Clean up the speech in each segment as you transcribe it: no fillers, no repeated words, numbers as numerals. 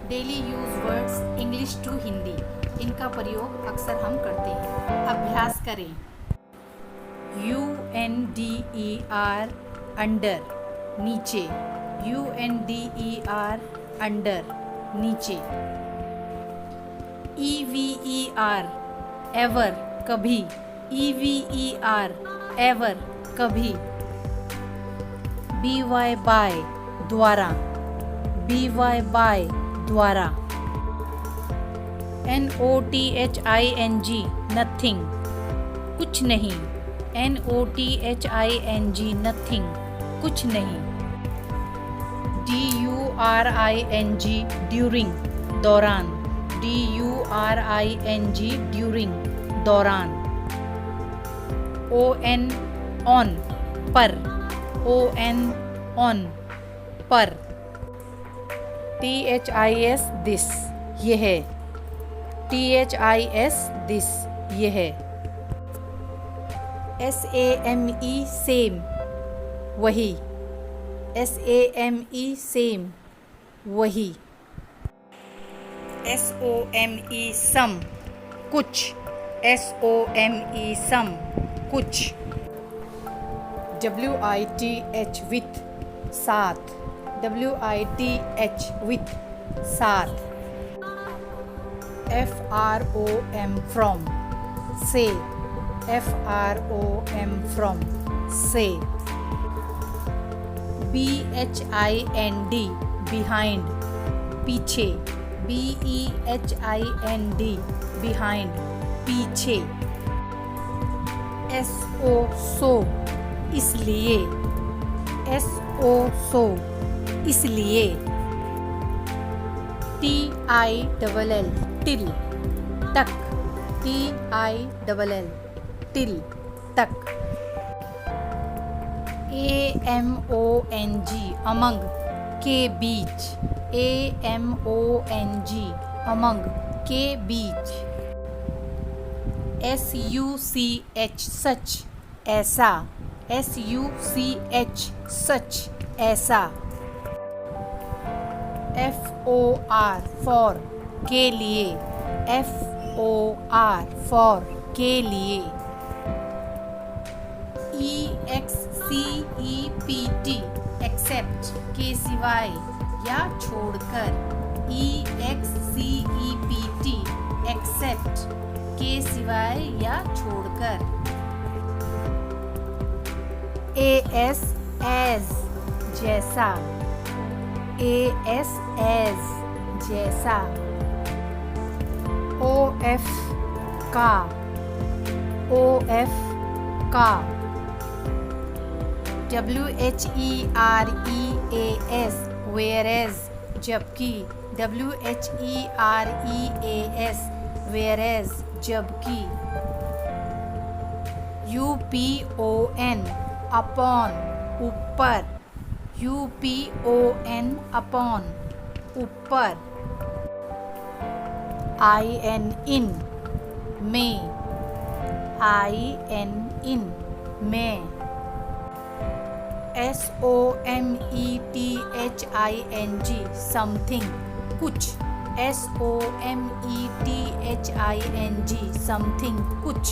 Daily use words English to Hindi, इनका प्रयोग अक्सर हम करते हैं। अभ्यास करें। UNDER अंडर, नीचे। UNDER अंडर, नीचे। EVER एवर, कभी। EVER एवर, कभी। BY बाय, द्वारा। BY बाय, द्वारा। NOTHING नथिंग, कुछ नहीं। NOTHING नथिंग, कुछ नहीं। DURING ड्यूरिंग, दौरान। DURING ड्यूरिंग, दौरान। ON ऑन, पर। ON ऑन, पर। THIS दिस, यह। THIS दिस, यह। SAME सेम, वही। SAME सेम, वही। SOME सम, कुछ। SOME सम, कुछ। WITH विथ, साथ। WITH विथ, साथ। FROM फ्रॉम, से। FROM फ्रॉम, से। BHIND बिहाइंड, पीछे। BEHIND बिहाइंड, पीछे। SO सो, इसलिए। SO सो, इसलिए। TILL टिल, तक। TILL टिल, तक। AMONG अमंग, के बीच। AMONG अमंग, के बीच। SUCH सच, ऐसा। SUCH सच, ऐसा। FOR फॉर, के लिए। FOR फॉर, के लिए। EXCEPT एक्सेप्ट, के सिवाय या छोड़कर। EXCEPT एक्सेप्ट, के सिवाय या छोड़कर। AS एज, जैसा। AS एज, जैसा। OF का। OF का। WHEREAS whereas, जबकि। WHEREAS whereas, जबकि। UPON upon, ऊपर। UPON upon, ऊपर। IN में। IN में। SOMETHING समथिंग, कुछ। SOMETHING समथिंग, कुछ।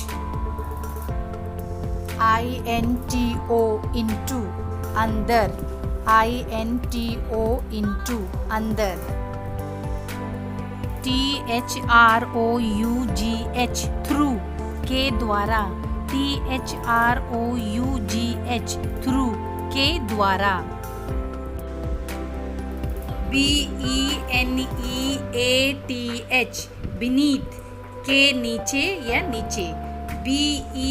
INTO into अंदर। INTO into अंदर। THROUGH थ्रू, के द्वारा। THROUGH थ्रू, के द्वारा। BENEATH beneath, के नीचे या नीचे। BENEATH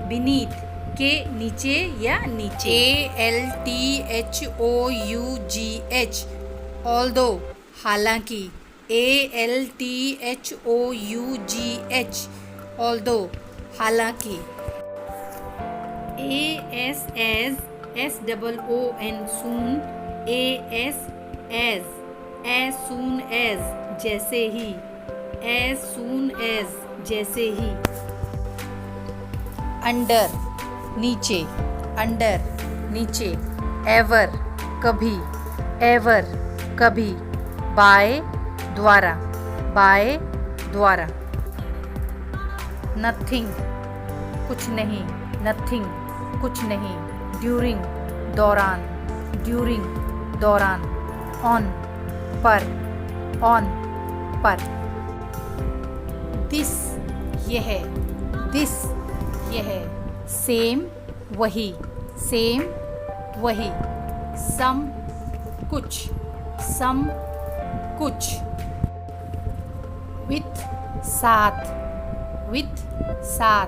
beneath, के नीचे या नीचे। ALTHOUGH although, हालांकि। ALTHOUGH although, हालांकि। AS SOON soon, AS as soon as, जैसे ही। as soon as, जैसे ही। अंडर, नीचे। अंडर, नीचे। एवर, कभी। एवर कभी, बाय द्वारा, बाय द्वारा। नथिंग कुछ नहीं, नथिंग कुछ नहीं। ड्यूरिंग दौरान, ड्यूरिंग दौरान। ऑन पर, ऑन पर। दिस यह, दिस यह। सेम वही, सेम वही। सम कुछ, सम कुछ। विथ साथ, विथ साथ।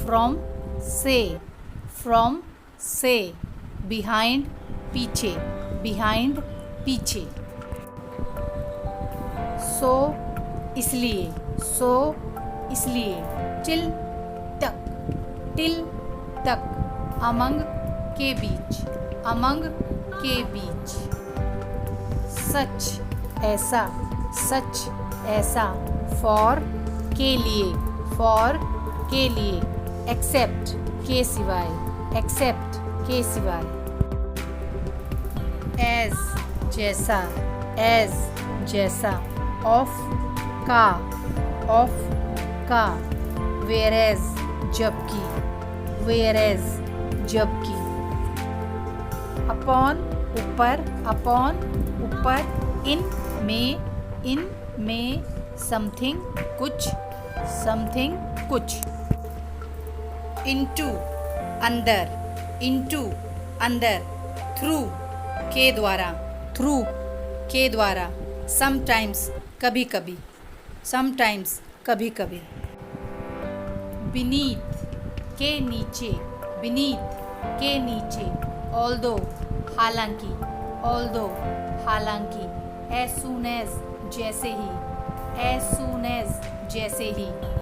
फ्रॉम से, फ्रॉम से। बिहाइंड पीछे, बिहाइंड पीछे। सो इसलिए, सो इसलिए। टिल तक, टिल तक। अमंग के बीच, अमंग के बीच। सच ऐसा, सच ऐसा। फॉर के लिए, फॉर के लिए। एक्सेप्ट के सिवाय, एक्सेप्ट के सिवाय। एज जैसा, एज जैसा। ऑफ का, ऑफ का। वेयरएज जबकि, वेयरएज जबकि। अपॉन ऊपर, अपॉन ऊपर। इन में। समथिंग कुछ, समथिंग कुछ। इनटू अंदर, इनटू अंदर। थ्रू के द्वारा, थ्रू के द्वारा। समटाइम्स कभी कभी, समटाइम्स कभी कभी। बीनीथ के नीचे, बीनीथ के नीचे। ऑल्दो हालांकि, ऑल्दो हालांकि। एज सून एज जैसे ही, एज सून एज जैसे ही।